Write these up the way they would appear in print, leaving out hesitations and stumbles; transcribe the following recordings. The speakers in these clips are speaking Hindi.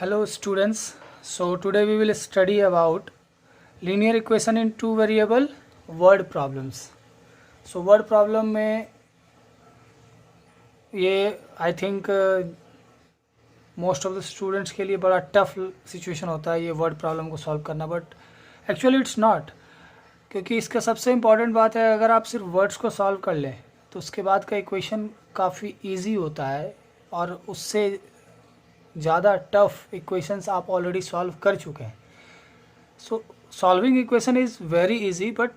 Hello students, so today we will study about linear equation in two variable word problems. So word problem में ये I think most of the students के लिए बड़ा टफ सिचुएशन होता है ये वर्ड प्रॉब्लम को सॉल्व करना, बट एक्चुअली इट्स नॉट, क्योंकि इसका सबसे इम्पॉर्टेंट बात है अगर आप सिर्फ वर्ड्स को सॉल्व कर लें तो उसके बाद का इक्वेशन काफ़ी इजी होता है और उससे ज़्यादा टफ इक्वेशंस आप ऑलरेडी सॉल्व कर चुके हैं. So solving equation is very easy, but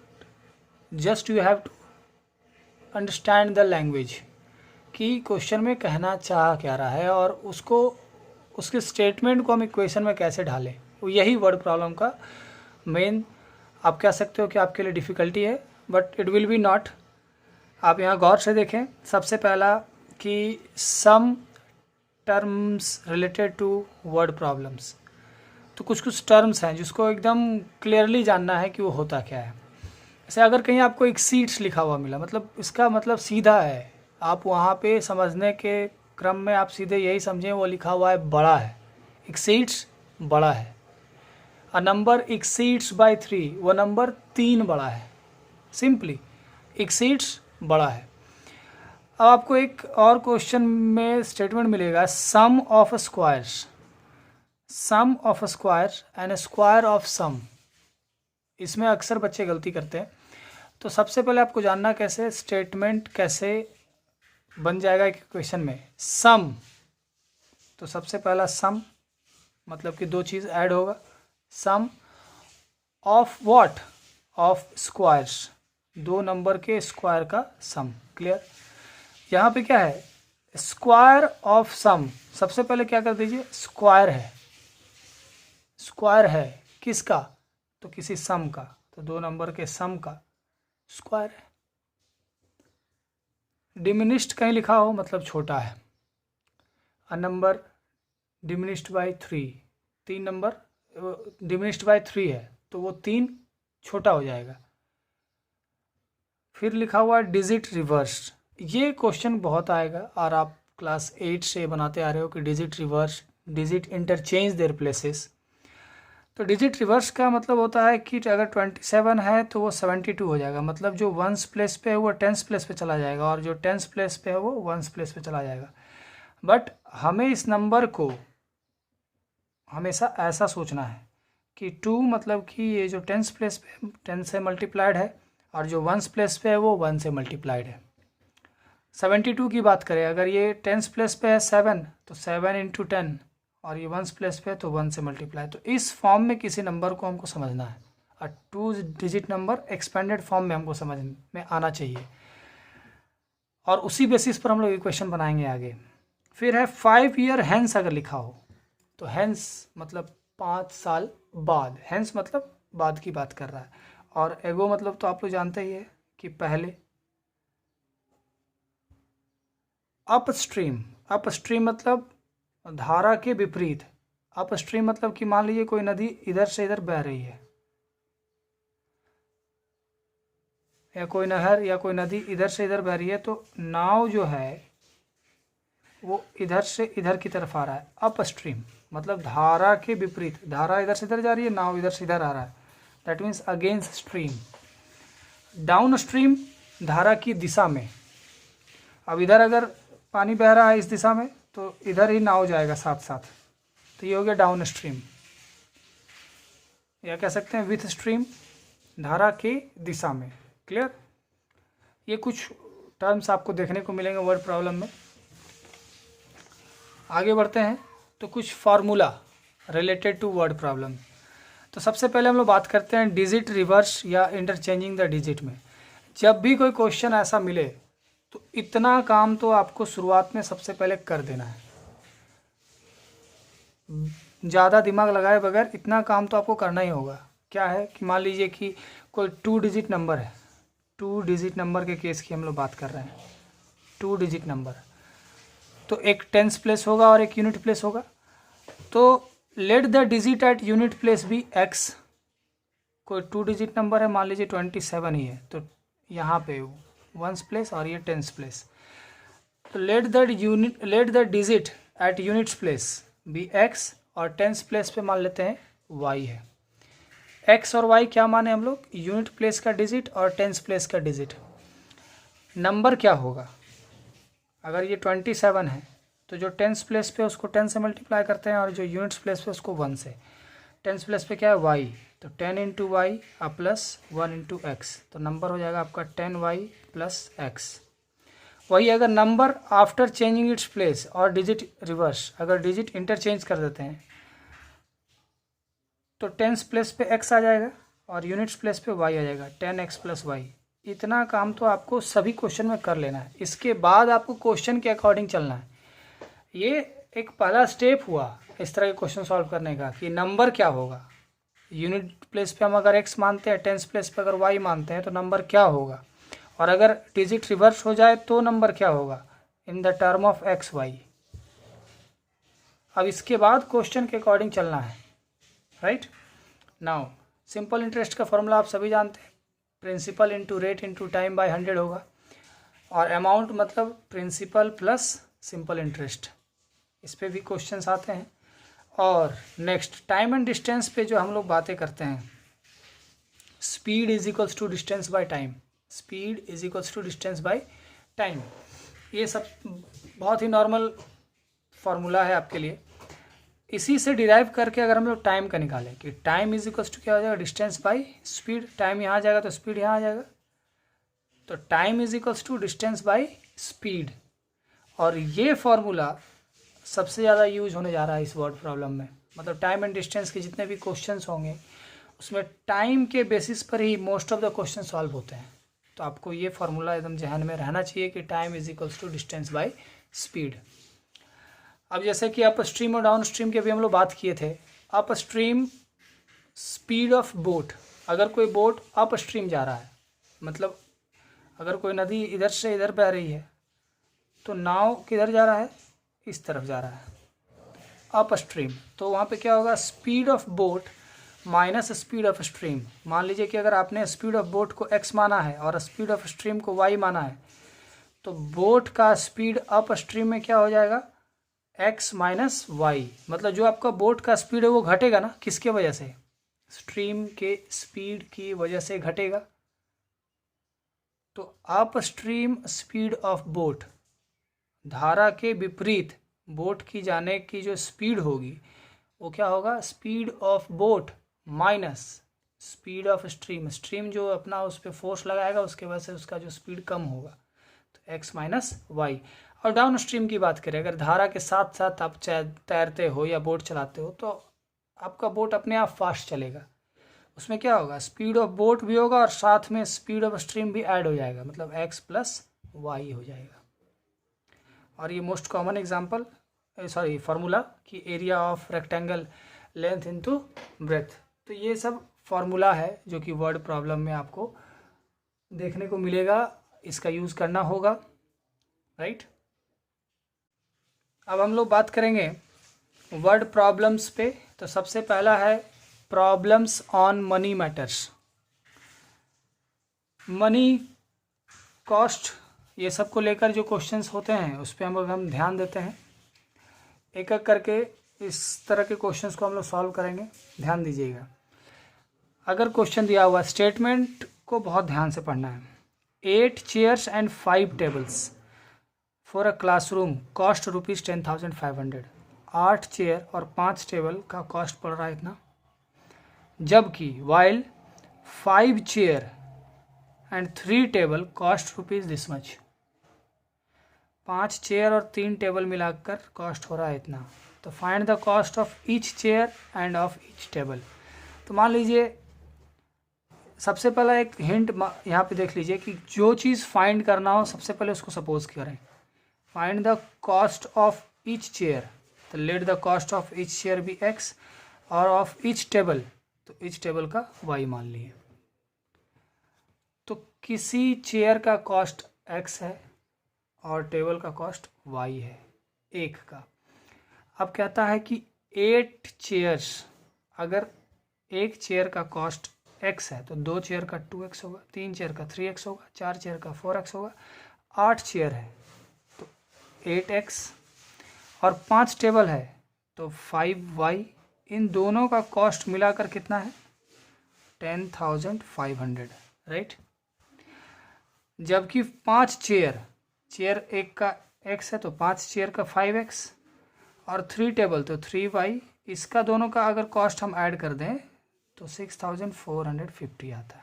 just you have to understand the language कि क्वेश्चन में कहना चाह क्या रहा है और उसको उसके स्टेटमेंट को हम इक्वेशन में कैसे ढालें. यही वर्ड प्रॉब्लम का मेन आप कह सकते हो कि आपके लिए डिफ़िकल्टी है, but it will be not. आप यहाँ गौर से देखें. सबसे पहला कि some terms related to word problems, तो कुछ टर्म्स हैं जिसको एकदम क्लियरली जानना है कि वो होता क्या है. जैसे अगर कहीं आपको एक्सीड्स लिखा हुआ मिला, मतलब इसका मतलब सीधा है, आप वहाँ पे समझने के क्रम में आप सीधे यही समझें वो लिखा हुआ है बड़ा है. एक्सीड्स बड़ा है. अ नंबर एक्सीड्स बाय 3, वो नंबर 3 बड़ा है. सिंपली एक्सीड्स बड़ा है. अब आपको एक और क्वेश्चन में स्टेटमेंट मिलेगा sum of squares, sum of square and square of sum. इसमें अक्सर बच्चे गलती करते हैं. तो सबसे पहले आपको जानना कैसे स्टेटमेंट कैसे बन जाएगा एक क्वेश्चन में. सम, तो सबसे पहला सम मतलब कि दो चीज़ ऐड होगा. सम ऑफ व्हाट, ऑफ स्क्वायर्स, दो नंबर के स्क्वायर का सम. क्लियर. यहाँ पे क्या है, स्क्वायर ऑफ सम. सबसे पहले क्या कर दीजिए, स्क्वायर है. स्क्वायर है किसका, तो किसी सम का, तो दो नंबर के सम का स्क्वायर है. डिमिनिश्ड कहीं लिखा हो मतलब छोटा है. A number diminished by 3, 3 number diminished by 3 है तो वो 3 छोटा हो जाएगा. फिर लिखा हुआ है डिजिट रिवर्स. ये क्वेश्चन बहुत आएगा और आप क्लास 8 से बनाते आ रहे हो कि digit reverse, digit interchange their places. तो डिजिट रिवर्स का मतलब होता है कि अगर 27 है तो वो 72 हो जाएगा. मतलब जो वंस प्लेस पे है वो टेंस प्लेस पे चला जाएगा और जो टेंस प्लेस पे है वो वंस प्लेस पे चला जाएगा. बट हमें इस नंबर को हमेशा ऐसा सोचना है कि 2 मतलब कि ये जो टेंस प्लेस पे 10 से मल्टीप्लाइड है और जो वंस प्लेस पे है वो 1 से मल्टीप्लाइड है. 72 की बात करें, अगर ये टेंस प्लेस पे है 7 तो 7 इंटू 10 और ये वंस प्लेस पे है तो 1 से मल्टीप्लाई. तो इस फॉर्म में किसी नंबर को हमको समझना है और 2 डिजिट नंबर एक्सपेंडेड फॉर्म में हमको समझ में आना चाहिए और उसी बेसिस पर हम लोग इक्वेशन बनाएंगे आगे. फिर है 5 ईयर हैंस अगर लिखा हो तो हैंस मतलब 5 साल बाद. हैंस मतलब बाद की बात कर रहा है और एगो मतलब तो आप लोग जानते ही है कि पहले. अपस्ट्रीम, अपस्ट्रीम मतलब धारा के विपरीत. अपस्ट्रीम मतलब कि मान लीजिए कोई नदी इधर से इधर बह रही है या कोई नहर या कोई नदी इधर से इधर बह रही है तो नाव जो है वो इधर से इधर की तरफ आ रहा है. अपस्ट्रीम मतलब धारा के विपरीत. धारा इधर से इधर जा रही है, नाव इधर से इधर आ रहा है. That means against stream. Down stream धारा की दिशा में. अब इधर अगर पानी बह रहा है इस दिशा में तो इधर ही नाव जाएगा साथ साथ, तो ये हो गया डाउन स्ट्रीम. या कह सकते हैं विथ स्ट्रीम, धारा की दिशा में. क्लियर. ये कुछ टर्म्स आपको देखने को मिलेंगे वर्ड प्रॉब्लम में. आगे बढ़ते हैं तो कुछ formula related to word problem. तो सबसे पहले हम लोग बात करते हैं डिजिट रिवर्स या इंटरचेंजिंग द डिजिट में. जब भी कोई क्वेश्चन ऐसा मिले तो इतना काम तो आपको शुरुआत में सबसे पहले कर देना है. ज़्यादा दिमाग लगाए बगैर इतना काम तो आपको करना ही होगा. क्या है कि मान लीजिए कि कोई 2 डिजिट नंबर है. 2 डिजिट नंबर के केस की हम लोग बात कर रहे हैं. 2 डिजिट नंबर तो एक टेंस प्लेस होगा और एक यूनिट प्लेस होगा. तो let the digit at unit place be x. कोई 2 डिजिट नंबर है, मान लीजिए 27 ही है तो यहाँ पे वंस प्लेस और ये टेंस प्लेस. तो let the digit at units place be x और टेंस प्लेस पे मान लेते हैं y है। x और y क्या माने हम लोग, यूनिट प्लेस का डिजिट और टेंस प्लेस का डिजिट। नंबर क्या होगा, अगर ये 27 है तो जो टेंस प्लेस पे उसको 10 से मल्टीप्लाई करते हैं और जो यूनिट्स प्लेस पे उसको 1 से। टेंस प्लेस पे क्या है y, तो 10 into y plus 1 into x, तो नंबर हो जाएगा आपका 10y प्लस एक्स। वही अगर number after changing its place और डिजिट रिवर्स, अगर डिजिट इंटरचेंज कर देते हैं तो टेंस प्लेस पे x आ जाएगा और यूनिट्स प्लेस पे y आ जाएगा, 10x प्लस वाई। इतना काम तो आपको सभी क्वेश्चन में कर लेना है। इसके बाद आपको क्वेश्चन के अकॉर्डिंग चलना है। ये एक पहला स्टेप हुआ इस तरह के क्वेश्चन सॉल्व करने का कि नंबर क्या होगा। यूनिट प्लेस पे हम अगर x मानते हैं, टेंस प्लेस पे अगर y मानते हैं तो नंबर क्या होगा, और अगर डिजिट रिवर्स हो जाए तो नंबर क्या होगा in the term of x y. अब इसके बाद क्वेश्चन के अकॉर्डिंग चलना है, राइट। नाउ सिंपल इंटरेस्ट का फॉर्मूला आप सभी जानते हैं, principal into rate into time by 100 होगा, और अमाउंट मतलब प्रिंसिपल प्लस सिंपल इंटरेस्ट। इस पे भी क्वेश्चंस आते हैं। और नेक्स्ट टाइम एंड डिस्टेंस पे जो हम लोग बातें करते हैं, speed is equals to distance by time, speed is equals to distance by time. ये सब बहुत ही नॉर्मल फार्मूला है आपके लिए। इसी से डिराइव करके अगर हम लोग टाइम का निकालें कि टाइम इज इक्वल्स टू क्या हो जाएगा, डिस्टेंस बाय स्पीड। टाइम यहाँ आ जाएगा तो स्पीड यहाँ आ जाएगा, तो time is equals to distance by speed. और ये फार्मूला सबसे ज़्यादा यूज होने जा रहा है इस वर्ड प्रॉब्लम में। मतलब टाइम एंड डिस्टेंस के जितने भी क्वेश्चंस होंगे उसमें टाइम के बेसिस पर ही most of the question solve होते हैं। तो आपको ये फार्मूला एकदम जहन में रहना चाहिए कि time is equals to distance by speed. अब जैसे कि अप स्ट्रीम और डाउन स्ट्रीम की भी हम लोग बात किए थे। Up stream speed of boat, अगर कोई बोट अप स्ट्रीम जा रहा है, मतलब अगर कोई नदी इधर से इधर बह रही है तो नाव किधर जा रहा है, इस तरफ जा रहा है अप स्ट्रीम, तो वहाँ पे क्या होगा, speed of boat minus speed of stream. मान लीजिए कि अगर आपने स्पीड ऑफ बोट को x माना है और स्पीड ऑफ स्ट्रीम को y माना है, तो बोट का स्पीड अप स्ट्रीम में क्या हो जाएगा, x माइनस वाई। मतलब जो आपका बोट का स्पीड है वो घटेगा ना, किसके वजह से, स्ट्रीम के स्पीड की वजह से घटेगा। तो up stream speed of boat, धारा के विपरीत बोट की जाने की जो स्पीड होगी वो क्या होगा, speed of boat minus speed of stream. Stream जो अपना उस पर फोर्स लगाएगा उसके वजह से उसका जो स्पीड कम होगा, तो x माइनस वाई। और डाउन स्ट्रीम की बात करें, अगर धारा के साथ साथ आप तैरते हो या बोट चलाते हो तो आपका बोट अपने आप फास्ट चलेगा। उसमें क्या होगा, स्पीड ऑफ बोट भी होगा और साथ में स्पीड ऑफ स्ट्रीम भी ऐड हो जाएगा, मतलब x प्लस वाई हो जाएगा। और ये मोस्ट कॉमन एग्जांपल फार्मूला कि area of rectangle length into breadth. तो ये सब फार्मूला है जो कि वर्ड प्रॉब्लम में आपको देखने को मिलेगा, इसका यूज़ करना होगा, राइट। अब हम लोग बात करेंगे वर्ड प्रॉब्लम्स पे। तो सबसे पहला है problems on money matters. Money, cost, ये सब को लेकर जो क्वेश्चंस होते हैं उस पर हम ध्यान देते हैं। एक एक करके इस तरह के क्वेश्चंस को हम लोग सॉल्व करेंगे, ध्यान दीजिएगा। अगर क्वेश्चन दिया हुआ, स्टेटमेंट को बहुत ध्यान से पढ़ना है। 8 chairs and 5 tables for a classroom cost ₹10,500। 8 chair और 5 टेबल का कॉस्ट पड़ रहा है इतना, जबकि while 5 chair and 3 table cost rupees this much. 5 chair और 3 टेबल मिलाकर कॉस्ट हो रहा है इतना। तो find the cost of each chair end of each table. तो मान लीजिए सबसे पहला एक हिंट यहाँ पे देख लीजिए कि जो चीज़ फाइंड करना हो सबसे पहले उसको सपोज करें, find the cost of each chair, तो let the cost of each chair be x, और ऑफ ईच टेबल, तो ईच टेबल का y मान लिए। तो किसी चेयर का कॉस्ट x है और टेबल का कॉस्ट y है, एक का। अब कहता है कि 8 चेयर्स, अगर एक चेयर का कॉस्ट x है तो 2 चेयर का 2x होगा, 3 चेयर का 3x होगा, 4 चेयर का 4x होगा, 8 चेयर है तो 8x, और 5 टेबल है तो 5y, इन दोनों का कॉस्ट मिलाकर कितना है 10,500, राइट। जबकि 5 चेयर एक का x है तो 5 चेयर का 5x और 3 टेबल तो 3y, इसका दोनों का अगर कॉस्ट हम ऐड कर दें तो 6,450 आता है।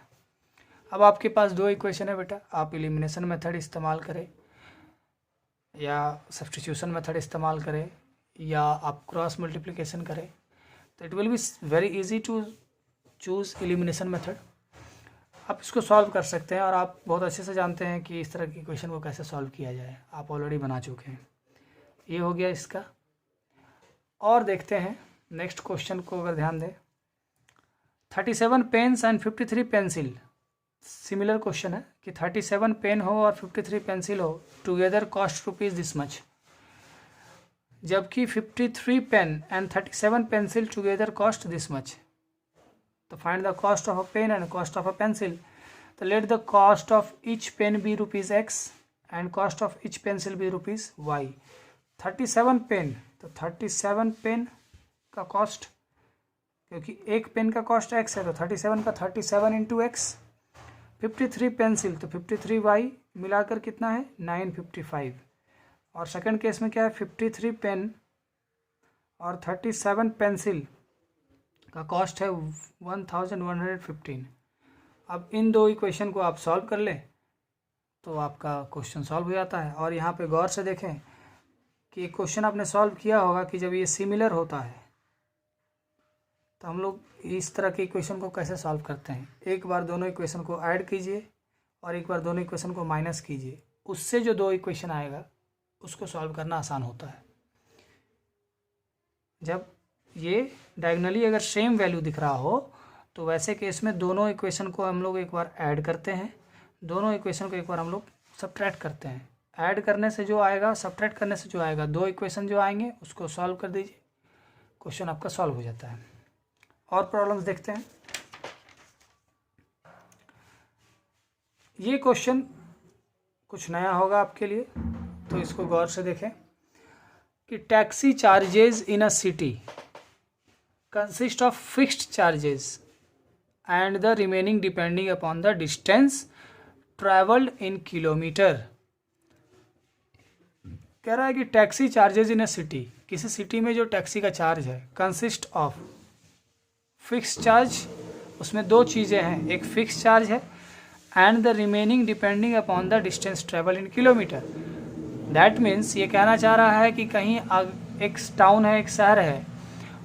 अब आपके पास दो इक्वेशन है बेटा, आप एलिमिनेशन मेथड इस्तेमाल करें या सब्स्टिट्यूशन मेथड इस्तेमाल करें या आप क्रॉस मल्टीप्लिकेशन करें, तो it will be very easy to choose elimination method. आप इसको सॉल्व कर सकते हैं और आप बहुत अच्छे से जानते हैं कि इस तरह की क्वेश्चन को कैसे सॉल्व किया जाए, आप ऑलरेडी बना चुके हैं। ये हो गया इसका। और देखते हैं नेक्स्ट क्वेश्चन को, अगर ध्यान दें 37 pens and 53 pencil, similar question है कि 37 पेन हो और 53 पेंसिल हो, together cost rupees this much. जबकि 53 pen and 37 pencil together cost this much. तो find the cost of a pen and cost of a pencil. तो let the cost of each pen be rupees x and cost of each pencil be rupees y। 37 pen, तो 37 पेन का कॉस्ट, क्योंकि एक पेन का कॉस्ट x है तो 37 का 37 इंटू एक्स। 53 पेंसिल तो 53y, मिलाकर कितना है 955। और सेकंड केस में क्या है 53 पेन और 37 पेंसिल का कॉस्ट है 1115। अब इन दो इक्वेशन को आप सॉल्व कर लें तो आपका क्वेश्चन सॉल्व हो जाता है। और यहाँ पे गौर से देखें कि एक क्वेश्चन आपने सॉल्व किया होगा कि जब ये सिमिलर होता है तो हम लोग इस तरह के इक्वेशन को कैसे सॉल्व करते हैं। एक बार दोनों इक्वेशन को ऐड कीजिए और एक बार दोनों इक्वेशन को माइनस कीजिए, उससे जो दो इक्वेशन आएगा उसको सॉल्व करना आसान होता है। जब ये डायगोनली अगर सेम वैल्यू दिख रहा हो तो वैसे केस में दोनों इक्वेशन को हम लोग एक बार ऐड करते हैं, दोनों इक्वेशन को एक बार हम लोग सब्ट्रैक्ट करते हैं। ऐड करने से जो आएगा, सब्ट्रैक्ट करने से जो आएगा, दो इक्वेशन जो आएंगे उसको सॉल्व कर दीजिए, क्वेश्चन आपका सॉल्व हो जाता है। और प्रॉब्लम्स देखते हैं। ये क्वेश्चन कुछ नया होगा आपके लिए, तो इसको गौर से देखें कि taxi charges in a city consist of fixed charges and the remaining depending upon the distance travelled in kilometre. कह रहा है कि टैक्सी चार्जेस इन अ सिटी, किसी सिटी में जो टैक्सी का चार्ज है कंसिस्ट ऑफ फिक्स चार्ज, उसमें दो चीज़ें हैं, एक फिक्स चार्ज है and the remaining depending upon the distance travel in kilometre. That means ये कहना चाह रहा है कि कहीं एक टाउन है, एक शहर है,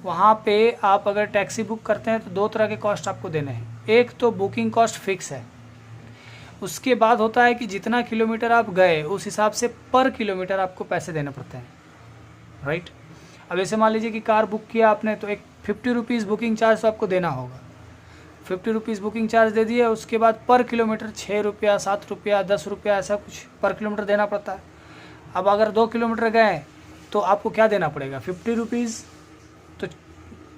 वहाँ पे आप अगर टैक्सी बुक करते हैं तो दो तरह के कॉस्ट आपको देने हैं। एक तो बुकिंग कॉस्ट फिक्स है, उसके बाद होता है कि जितना किलोमीटर आप गए उस हिसाब से पर किलोमीटर आपको पैसे देने पड़ते हैं, राइट। अब ऐसे मान लीजिए कि कार बुक किया आपने तो एक 50 रुपीज़ बुकिंग चार्ज तो आपको देना होगा, 50 रुपीज़ बुकिंग चार्ज दे दिए, उसके बाद पर किलोमीटर 6 रुपया 7 रुपया 10 रुपया ऐसा कुछ पर किलोमीटर देना पड़ता है। अब अगर 2 किलोमीटर गए तो आपको क्या देना पड़ेगा 50 रुपीज़ तो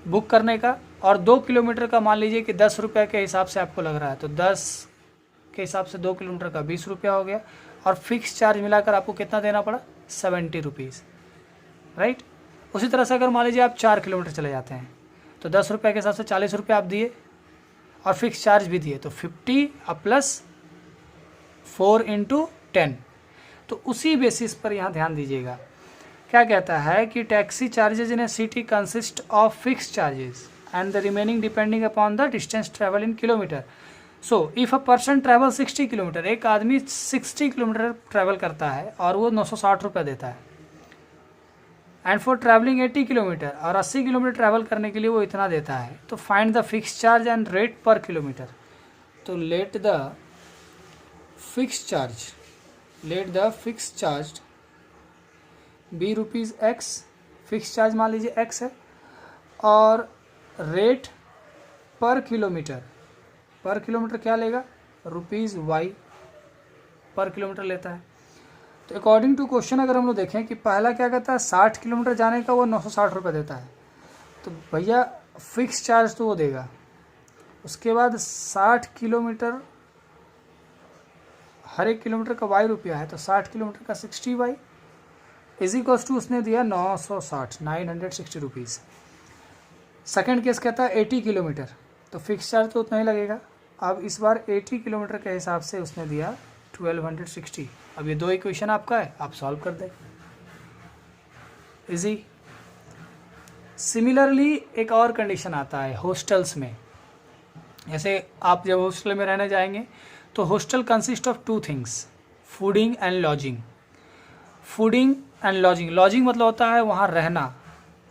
बुक करने का, और 2 किलोमीटर का मान लीजिए कि 10 रुपये के हिसाब से आपको लग रहा है तो 10 के हिसाब से 2 किलोमीटर का 20 रुपया हो गया, और फिक्स चार्ज मिलाकर आपको कितना देना पड़ा 70 रुपीज़, राइट। उसी तरह से अगर मान लीजिए आप 4 किलोमीटर चले जाते हैं तो 10 रुपये के हिसाब से 40 रुपये आप दिए और फिक्स चार्ज भी दिए, तो 50 प्लस 4 इंटू 10। तो उसी बेसिस पर यहाँ ध्यान दीजिएगा, क्या कहता है कि taxi charges in A city consist of fix charges and the remaining depending upon the distance travel in kilometre. So if a person travel 60 kilometre, एक आदमी 60 किलोमीटर ट्रैवल करता है और वो 960 रुपये देता है, एंड फॉर ट्रैवलिंग 80 किलोमीटर, और 80 किलोमीटर ट्रैवल करने के लिए वो इतना देता है, तो find the fix charge and rate पर किलोमीटर। तो let the fix charge be rupees x, fix charge मान लीजिए एक्स है, और रेट पर किलोमीटर क्या लेगा रुपीज़ वाई पर किलोमीटर लेता है। तो अकॉर्डिंग टू क्वेश्चन अगर हम लोग देखें कि पहला क्या कहता है 60 किलोमीटर जाने का वो 960 रुपये देता है, तो भैया फिक्स चार्ज तो वो देगा। उसके बाद 60 किलोमीटर, हर एक किलोमीटर का वाई रुपया है, तो 60 किलोमीटर का 60 वाई इज इक्वल्स टू उसने दिया 960 960 रुपीज़। सेकेंड केस कहता है 80 किलोमीटर, तो फिक्स चार्ज तो उतना ही लगेगा। अब इस बार 80 किलोमीटर के हिसाब से उसने दिया 1260। अब ये दो इक्वेशन आपका है, आप सॉल्व कर दें, इजी। सिमिलरली एक और कंडीशन आता है हॉस्टल्स में। जैसे आप जब हॉस्टल में रहने जाएंगे तो hostel consist of two things, fooding and lodging. Fooding and lodging, lodging मतलब होता है वहाँ रहना,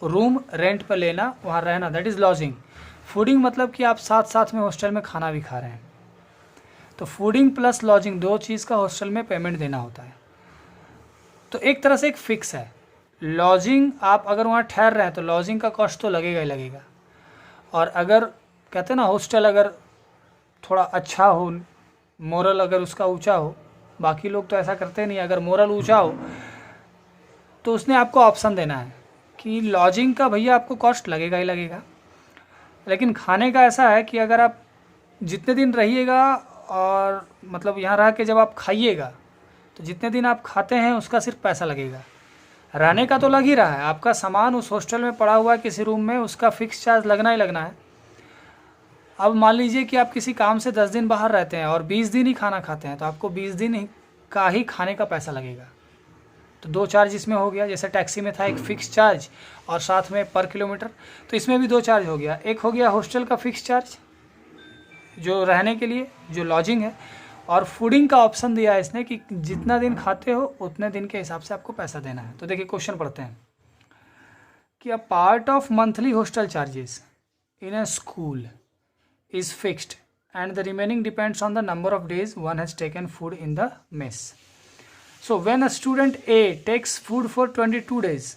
रूम रेंट पर लेना, वहाँ रहना, दैट इज़ लॉजिंग। फूडिंग मतलब कि आप साथ साथ में हॉस्टल में खाना भी खा रहे हैं, तो फूडिंग प्लस लॉजिंग दो चीज़ का हॉस्टल में पेमेंट देना होता है। तो एक तरह से एक फिक्स है, लॉजिंग आप अगर वहाँ ठहर रहे हैं तो लॉजिंग का कॉस्ट तो लगेगा ही लगेगा। और अगर कहते हैं ना हॉस्टल अगर थोड़ा अच्छा हो, मोरल अगर उसका ऊंचा हो, बाकी लोग तो ऐसा करते नहीं, अगर मोरल ऊंचा हो तो उसने आपको ऑप्शन देना है कि लॉजिंग का भैया आपको कॉस्ट लगेगा ही लगेगा, लेकिन खाने का ऐसा है कि अगर आप जितने दिन रहिएगा और मतलब यहाँ रह के जब आप खाइएगा तो जितने दिन आप खाते हैं उसका सिर्फ पैसा लगेगा, रहने का तो लग ही रहा है। आपका सामान उस हॉस्टल में पड़ा हुआ है किसी रूम में, उसका फिक्स चार्ज लगना ही लगना है। अब मान लीजिए कि आप किसी काम से 10 दिन बाहर रहते हैं और 20 दिन ही खाना खाते हैं, तो आपको 20 दिन का ही खाने का पैसा लगेगा। तो दो चार्ज इसमें हो गया, जैसे टैक्सी में था एक फ़िक्स चार्ज और साथ में पर किलोमीटर, तो इसमें भी दो चार्ज हो गया। एक हो गया हॉस्टल का फ़िक्स चार्ज जो रहने के लिए, जो लॉजिंग है, और फूडिंग का ऑप्शन दिया है इसने कि जितना दिन खाते हो उतने दिन के हिसाब से आपको पैसा देना है। तो देखिए क्वेश्चन पढ़ते हैं कि a part of monthly hostel charges in a school is fixed and the remaining depends on the number of days one has taken food in the mess. So when a student A takes food for 22 days,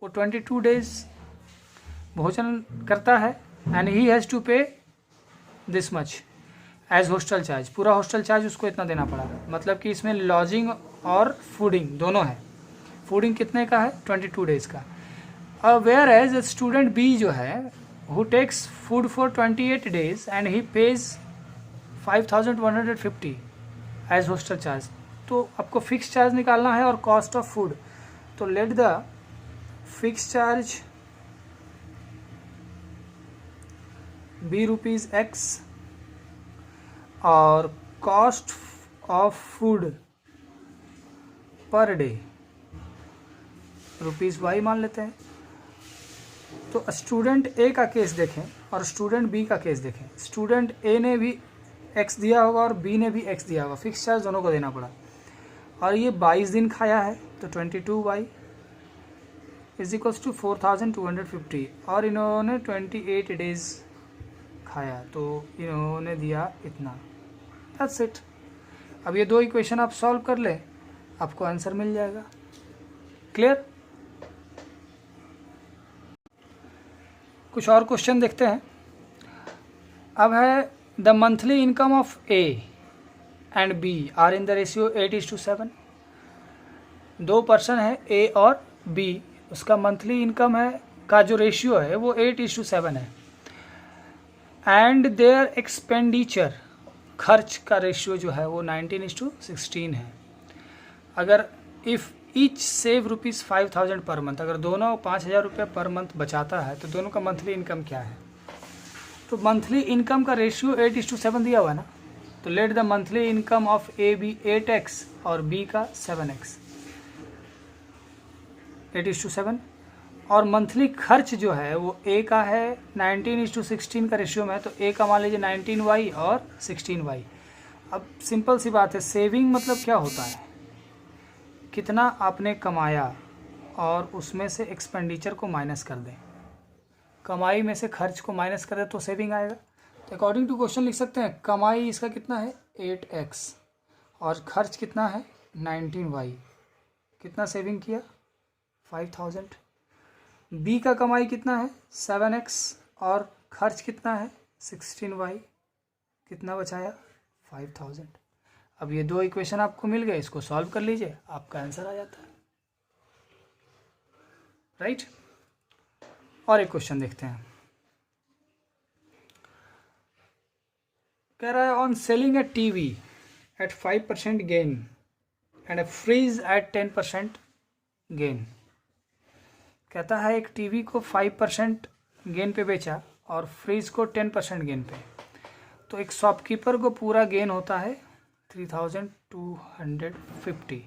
वो 22 days भोजन करता है and he has to pay this much as hostel charge, पूरा हॉस्टल चार्ज उसको इतना देना पड़ा। मतलब कि इसमें लॉजिंग और फूडिंग दोनों है। फूडिंग कितने का है? 22 डेज़ का। अब वेयर एज स्टूडेंट बी जो है who takes food for 28 days and he pays 5150 as hostel charge। तो आपको फिक्स चार्ज निकालना है और कॉस्ट ऑफ फूड, तो let the fix charge be rupees x और cost of food per day rupees y मान लेते हैं। तो स्टूडेंट ए का केस देखें और स्टूडेंट बी का केस देखें। स्टूडेंट ए ने भी एक्स दिया होगा और बी ने भी एक्स दिया होगा, फिक्स चार्ज दोनों को देना पड़ा, और ये 22 दिन खाया है तो 22 वाई इज इक्वल्स टू 4250, और इन्होंने 28 डेज खाया तो इन्होंने दिया इतना। That's it. अब ये दो इक्वेशन आप सॉल्व कर ले, आपको आंसर मिल जाएगा। क्लियर? कुछ और क्वेश्चन देखते हैं। अब है the monthly income of A and B are in the ratio 8:7। दो पर्सन है ए और बी, उसका मंथली इनकम है का जो रेशियो है वो 8:7 है, एंड देयर एक्सपेंडिचर खर्च का रेशियो जो है वो 19:16 है। अगर if each save ₹5000 per month, अगर दोनों 5000 रुपये पर मंथ बचाता है तो दोनों का मंथली इनकम क्या है? तो मंथली इनकम का रेशियो 8:7 दिया हुआ है ना, तो let the monthly income of A B 8x और बी का 7x, 8:7। और मंथली खर्च जो है वो ए का है 19:16 का रेशियो में है, तो ए का मान लीजिए 19y और 16y। अब सिंपल सी बात है, सेविंग मतलब क्या होता है? कितना आपने कमाया और उसमें से एक्सपेंडिचर को माइनस कर दें, कमाई में से खर्च को माइनस कर दें तो सेविंग आएगा। तो अकॉर्डिंग टू क्वेश्चन लिख सकते हैं कमाई इसका कितना है 8x और खर्च कितना है 19y, कितना सेविंग किया 5000। बी का कमाई कितना है 7x और खर्च कितना है 16y, कितना बचाया 5000। अब ये दो इक्वेशन आपको मिल गए, इसको सॉल्व कर लीजिए, आपका आंसर आ जाता है, राइट। और एक क्वेश्चन देखते हैं। कह रहा है on selling a TV at 5% gain and a fridge at 10% gain, कहता है एक टीवी को 5% गेन पे बेचा और फ्रिज को 10% गेन पे, तो एक शॉपकीपर को पूरा गेन होता है 3250।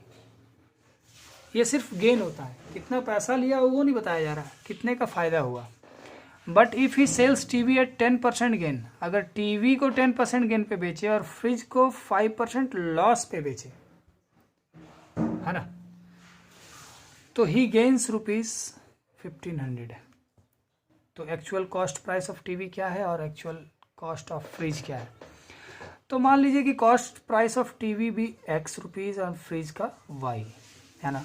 ये सिर्फ गेन होता है, कितना पैसा लिया वो नहीं बताया जा रहा, कितने का फ़ायदा हुआ। But if he sells TV at 10% gain, अगर टीवी को 10% गेन पे बेचे और फ्रिज को 5% लॉस पे बेचे, है ना, तो ही गेन्स ₹1500। तो actual cost price of TV क्या है और एक्चुअल कॉस्ट ऑफ फ्रिज क्या है। तो मान लीजिए कि कॉस्ट प्राइस ऑफ टीवी भी X रुपीज़ और फ्रिज का Y, है ना,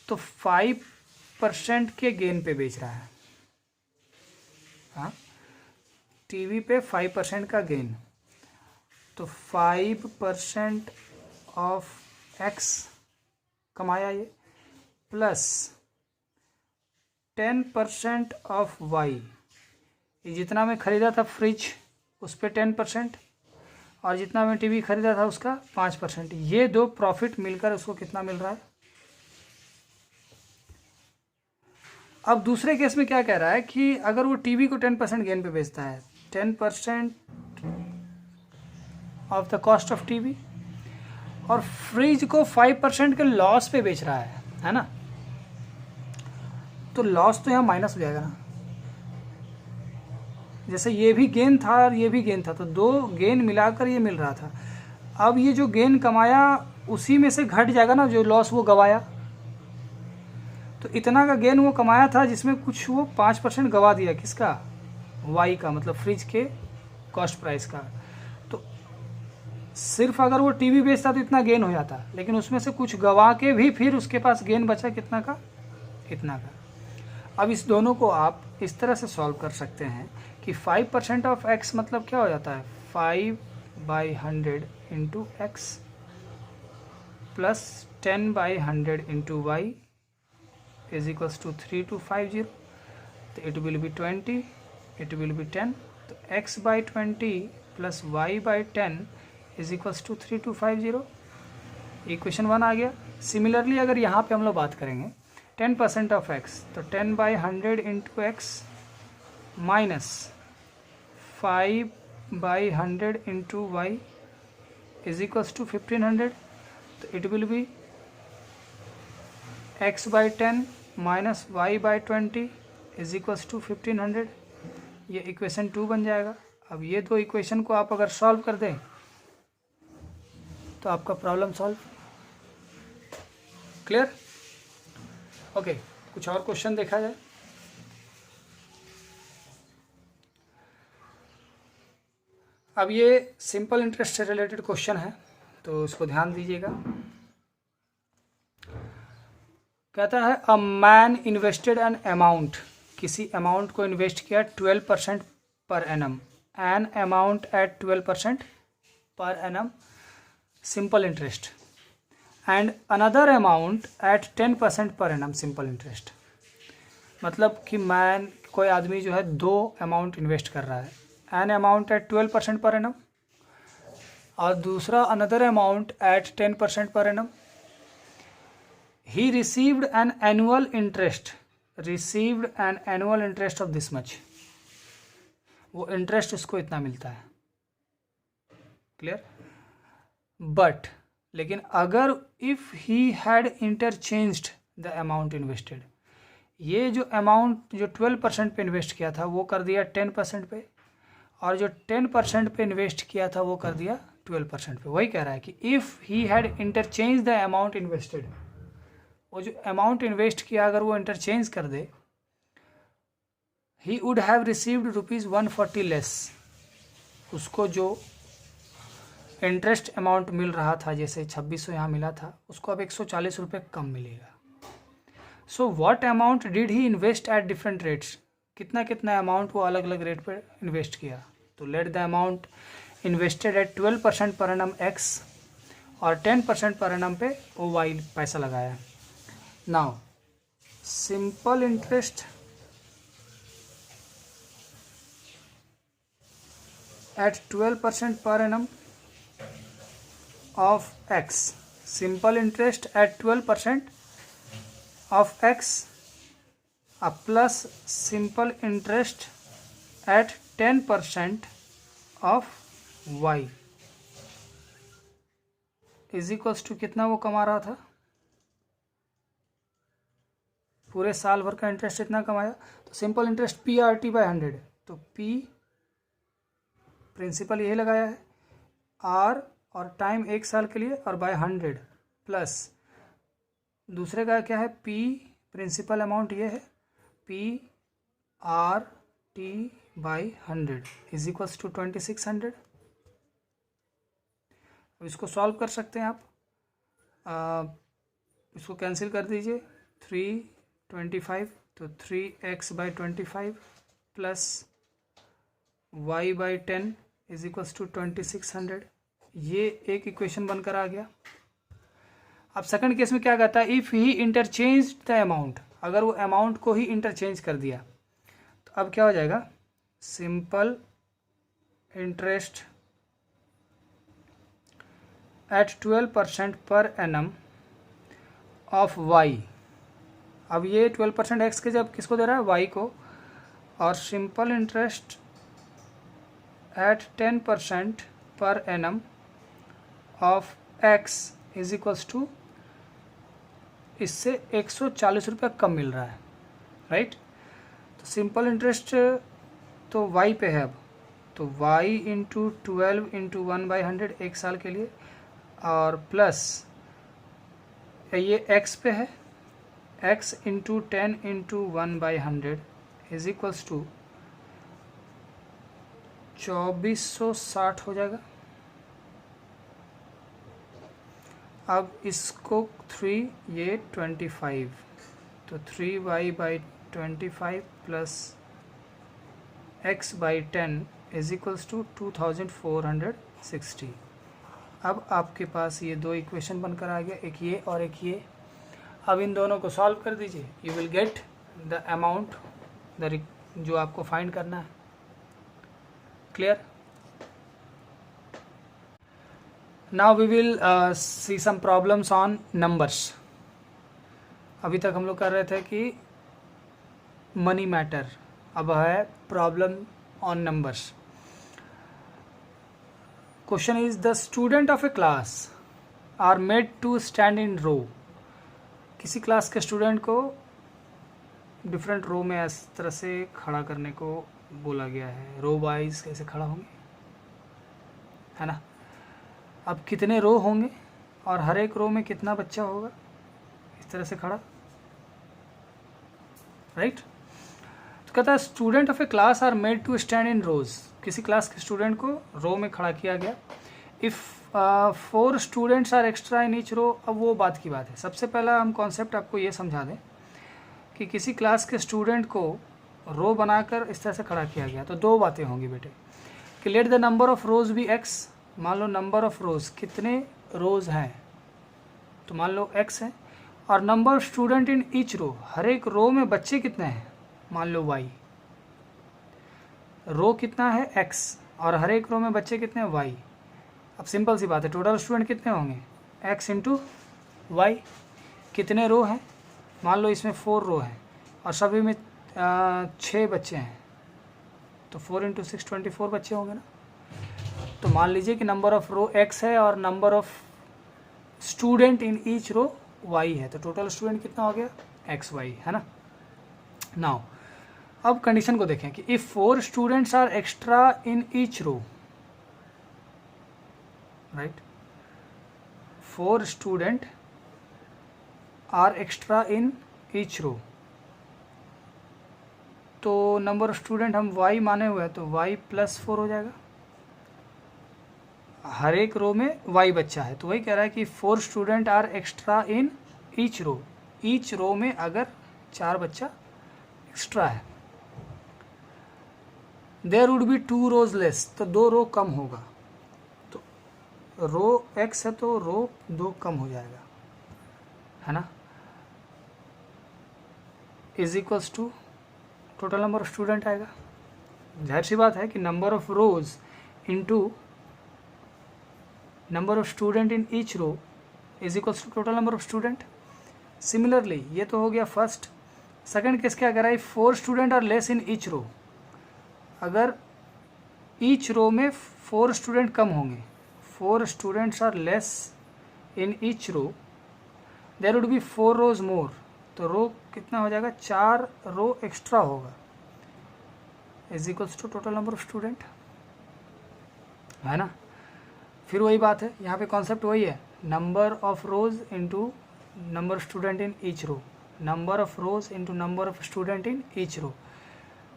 तो 5% के गेन पे बेच रहा है। हाँ, टीवी पे 5% का गेन, तो 5% ऑफ X कमाया ये, प्लस 10% ऑफ Y, ये जितना मैं ख़रीदा था फ्रिज उस पर 10% और जितना मैं टीवी ख़रीदा था उसका 5%, ये दो प्रॉफिट मिलकर उसको कितना मिल रहा है। अब दूसरे केस में क्या कह रहा है कि अगर वो टीवी को 10% गेन पे बेचता है, 10% of the cost of TV, और फ्रिज को 5% के लॉस पे बेच रहा है ना, तो लॉस तो यहाँ माइनस हो जाएगा ना। जैसे ये भी गेन था और ये भी गेन था, तो दो गेन मिलाकर ये मिल रहा था। अब ये जो गेन कमाया उसी में से घट जाएगा ना जो लॉस वो गवाया। तो इतना का गेन वो कमाया था जिसमें कुछ वो 5% गवा दिया, किसका, वाई का, मतलब फ्रिज के कॉस्ट प्राइस का। तो सिर्फ अगर वो टीवी बेचता तो इतना गेन हो जाता, लेकिन उसमें से कुछ गवा के भी फिर उसके पास गेन बचा कितना का, इतना का। अब इस दोनों को आप इस तरह से सॉल्व कर सकते हैं कि 5% ऑफ x मतलब क्या हो जाता है, 5/100 into x plus 10/100 into y is equals to 3250। तो it will be 20, it will be 10, तो x/20 plus y/10 is equals to 3250। Equation 1 आ गया। सिमिलरली अगर यहाँ पे हम लोग बात करेंगे 10% ऑफ x, तो 10/100 into x minus 5/100 into y is equals to 1500। तो it will be x/10 minus y/20 is equals to 1500। ये इक्वेशन 2 बन जाएगा। अब ये दो इक्वेशन को आप अगर सॉल्व कर दें तो आपका प्रॉब्लम सॉल्व। क्लियर? ओके, कुछ और क्वेश्चन देखा जाए। अब ये सिंपल इंटरेस्ट से रिलेटेड क्वेश्चन है, तो इसको ध्यान दीजिएगा। कहता है a man invested an amount, किसी अमाउंट को इन्वेस्ट किया 12% per annum, an amount at 12% per annum simple interest, and another amount at 10% per annum simple interest. मतलब कि मैन, कोई आदमी जो है दो अमाउंट इन्वेस्ट कर रहा है, an amount at 12% per annum और दूसरा another amount at 10% per annum. He received an annual interest, received an annual interest of this much, वो इंटरेस्ट उसको इतना मिलता है। क्लियर? बट लेकिन अगर if he had interchanged the amount invested, ये जो अमाउंट जो 12% पे इन्वेस्ट किया था वो कर दिया 10% पे, और जो 10% पे इन्वेस्ट किया था वो कर दिया 12% पे। वही कह रहा है कि if he had interchange the amount invested, वो जो अमाउंट इन्वेस्ट किया अगर वो इंटरचेंज कर दे, he would have received ₹140 less, उसको जो इंटरेस्ट अमाउंट मिल रहा था, जैसे 2600 यहाँ मिला था, उसको अब 140 रुपये कम मिलेगा। So what amount did he invest at different rates, कितना कितना अमाउंट वो अलग अलग रेट पर इन्वेस्ट किया। तो let the amount invested at 12% per annum x और 10% पर एनम पे वो वाई पैसा लगाया। Now simple interest eight 12% per annum of x, simple interest at 12% of x plus simple interest at 10% of y is equals to कितना वो कमा रहा था, पूरे साल भर का इंटरेस्ट इतना कमाया, तो सिंपल इंटरेस्ट PRT/100, तो P प्रिंसिपल यही लगाया है, R और टाइम 1 साल के लिए और बाय 100 प्लस दूसरे का क्या है, P प्रिंसिपल अमाउंट ये है PRT/100 इज इक्वल्स टू 2600। अब इसको सॉल्व कर सकते हैं आप, इसको कैंसिल कर दीजिए, 325 तो 3x/25 plus y/10 is equals to 2600। ये एक इक्वेशन बनकर आ गया। अब सेकंड केस में क्या कहता है, if he interchange the amount, अगर वो अमाउंट को ही इंटरचेंज कर दिया तो अब क्या हो जाएगा, सिंपल इंटरेस्ट एट 12% पर एनम ऑफ वाई। अब ये 12% एक्स के जब किसको दे रहा है, वाई को, और simple interest at 10% per annum of x is equals to, इससे 140 रुपया कम मिल रहा है, राइट। तो सिंपल इंटरेस्ट तो वाई पे है, अब तो वाई इंटू 12 इंटू 1/100 1 साल के लिए, और प्लस ये एक्स पे है, x into 10 into 1/100 is equals to 2460 हो जाएगा। अब इसको 3 ये 25, तो 3y/25 plus x/10 is equals to 2460। अब आपके पास ये दो इक्वेशन बनकर आ गया, एक ये और एक ये। अब इन दोनों को सॉल्व कर दीजिए, you will get the amount जो आपको फाइंड करना है। Clear? Now we will see some problems on numbers. अभी तक हम लोग कर रहे थे कि मनी मैटर, अब है problem on numbers. Question is the student of a class are made to stand in row. किसी क्लास के स्टूडेंट को डिफरेंट रो में इस तरह से खड़ा करने को बोला गया है, रो वाइज कैसे खड़ा होंगे, है ना। अब कितने रो होंगे और हर एक रो में कितना बच्चा होगा, इस तरह से खड़ा, राइट। तो कहता है student of a class are made to stand in rows. किसी क्लास के स्टूडेंट को रो में खड़ा किया गया। If 4 students are extra in each row. अब वो बात की बात है, सबसे पहला हम कॉन्सेप्ट आपको ये समझा दें कि किसी क्लास के स्टूडेंट को रो बनाकर इस तरह से खड़ा किया गया, तो दो बातें होंगी बेटे कि let the number of rows be x. मान लो नंबर ऑफ रोज, कितने रोज हैं, तो मान लो एक्स है, और number of student in each row, हर एक रो में बच्चे कितने हैं, मान लो वाई। रो कितना है एक्स और हर एक रो में बच्चे कितने हैं, वाई। अब सिंपल सी बात है, टोटल स्टूडेंट कितने होंगे, एक्स इंटू वाई। कितने रो हैं, मान लो इसमें 4 रो हैं और सभी में 6 बच्चे हैं, तो 4 इंटू 6 24 बच्चे होंगे ना। तो मान लीजिए कि नंबर ऑफ रो एक्स है और number of student in each row y है, तो टोटल स्टूडेंट कितना हो गया, एक्स वाई, है ना। नाउ अब कंडीशन को देखें कि if 4 students are extra in each row, right, 4 student are extra in each row, तो नंबर ऑफ स्टूडेंट हम y माने हुए हैं, तो y + 4 हो जाएगा। हर एक रो में y बच्चा है, तो वही कह रहा है कि 4 student are extra in each row. Each row में अगर 4 बच्चा एक्स्ट्रा है, there would be 2 rows less, तो 2 रो कम होगा। तो रो x है तो रो 2 कम हो जाएगा, है ना। Is equals to total number of student आएगा। जाहिर सी बात है कि number of rows into number of student in each row is equals to total number of student. Similarly ये तो हो गया फर्स्ट। सेकंड केस क्या कह रहा है, 4 student are less in each row, अगर ईच रो में 4 स्टूडेंट कम होंगे, 4 students are less in each row, there would be 4 rows more, तो रो कितना हो जाएगा, 4 रो एक्स्ट्रा होगा, is equals to total number of student, है ना। फिर वही बात है, यहाँ पे कॉन्सेप्ट वही है, number of rows into number of student in each row, number of rows into number of student in each row.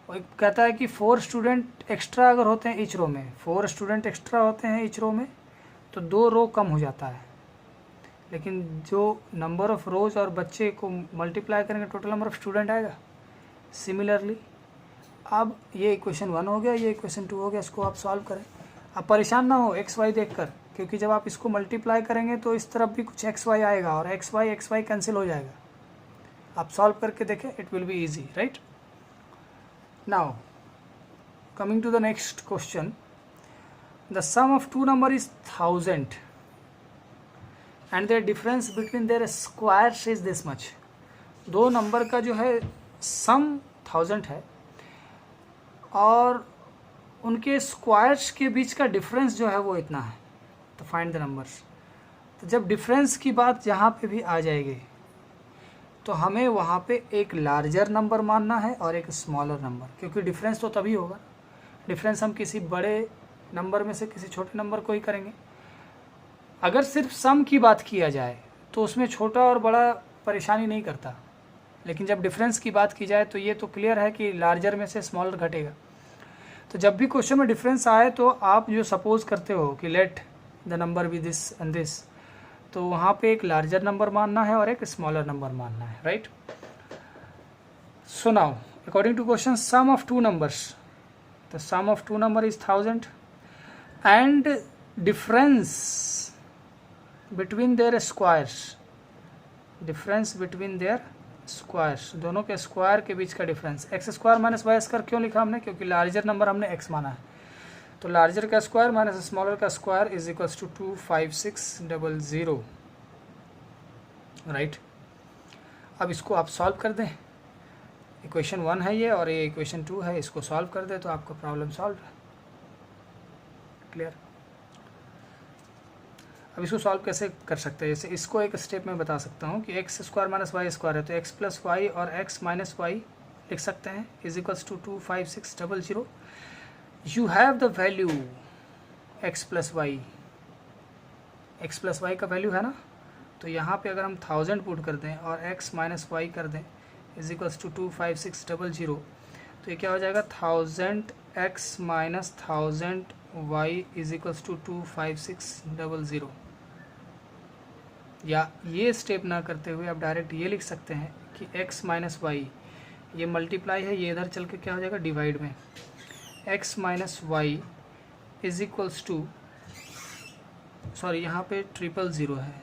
कहता है कि 4 स्टूडेंट एक्स्ट्रा अगर होते हैं ईच रो में, 4 स्टूडेंट एक्स्ट्रा होते हैं ईच रो में, तो 2 रो कम हो जाता है, लेकिन जो नंबर ऑफ रोज और बच्चे को मल्टीप्लाई करेंगे टोटल नंबर ऑफ स्टूडेंट आएगा। सिमिलरली अब ये इक्वेशन 1 हो गया, ये इक्वेशन 2 हो गया, इसको आप सॉल्व करें। आप परेशान ना हो एक्स वाई देख कर, क्योंकि जब आप इसको मल्टीप्लाई करेंगे तो इस तरफ भी कुछ एक्स वाई आएगा और एक्स वाई कैंसिल हो जाएगा। आप सॉल्व करके देखें, it will be easy, right. Now coming to the next question, the sum of 2 number is 1000 and their difference between their squares is this much. 2 number का जो है सम 1000 है और उनके स्क्वायर्स के बीच का डिफरेंस जो है वो इतना है, तो फाइंड द नंबर्स। तो जब डिफरेंस की बात जहाँ पे भी आ जाएगी तो हमें वहाँ पे एक लार्जर नंबर मानना है और एक स्मॉलर नंबर, क्योंकि डिफरेंस तो तभी होगा, डिफरेंस हम किसी बड़े नंबर में से किसी छोटे नंबर को ही करेंगे। अगर सिर्फ सम की बात किया जाए तो उसमें छोटा और बड़ा परेशानी नहीं करता, लेकिन जब डिफरेंस की बात की जाए तो ये तो क्लियर है कि लार्जर में से स्मॉलर घटेगा। तो जब भी क्वेश्चन में डिफरेंस आए तो आप जो सपोज करते हो कि let the number be this and this, तो वहाँ पे एक लार्जर नंबर मानना है और एक स्मॉलर नंबर मानना है, right. So now according to question, sum of 2 numbers, the sum of 2 number is 1000 and difference between their squares, difference between their squares, दोनों के स्क्वायर के बीच का difference, x square minus y square क्यों लिखा हमने, क्योंकि लार्जर नंबर हमने एक्स माना है, तो लार्जर का स्क्वायर माइनस स्मॉलर का square is equals to 25600, right. अब इसको आप सॉल्व कर दें, इक्वेशन 1 है ये और ये इक्वेशन 2 है, इसको सॉल्व कर दें तो आपका प्रॉब्लम सॉल्व है, क्लियर। अब इसको सॉल्व कैसे कर सकते हैं, जैसे इसको एक स्टेप में बता सकता हूँ कि x square minus y square है तो एक्स प्लस वाई और एक्स माइनस वाई लिख सकते हैं, is equals to 25600। You have the value x plus y का वैल्यू है ना, तो यहाँ पे अगर हम 1000 पुट कर दें और x माइनस वाई कर दें इज इक्वल्स टू 25600, तो ये क्या हो जाएगा, 1000x minus 1000y is equals to 25600। या ये स्टेप ना करते हुए आप डायरेक्ट ये लिख सकते हैं कि x माइनस वाई, ये मल्टीप्लाई है, ये इधर चल के क्या हो जाएगा डिवाइड में, x minus y is equals to, sorry यहाँ पे 000 है,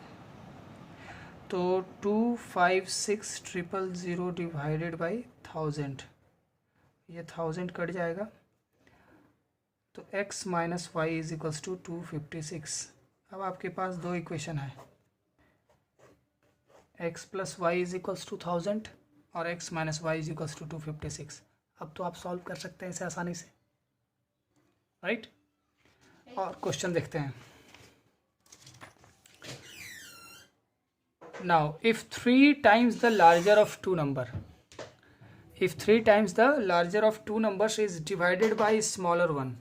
तो 25600 डिवाइडेड बाई 1000, ये 1000 कट जाएगा, तो x minus y is equals to 256। अब आपके पास 2 इक्वेशन है, x plus y is equals to 1000 और x minus y is equals to 256। अब तो आप सॉल्व कर सकते हैं इसे आसानी से, राइट। और क्वेश्चन देखते हैं। Now if 3 times the larger of 2 number, if 3 times the larger of 2 numbers is divided by smaller one,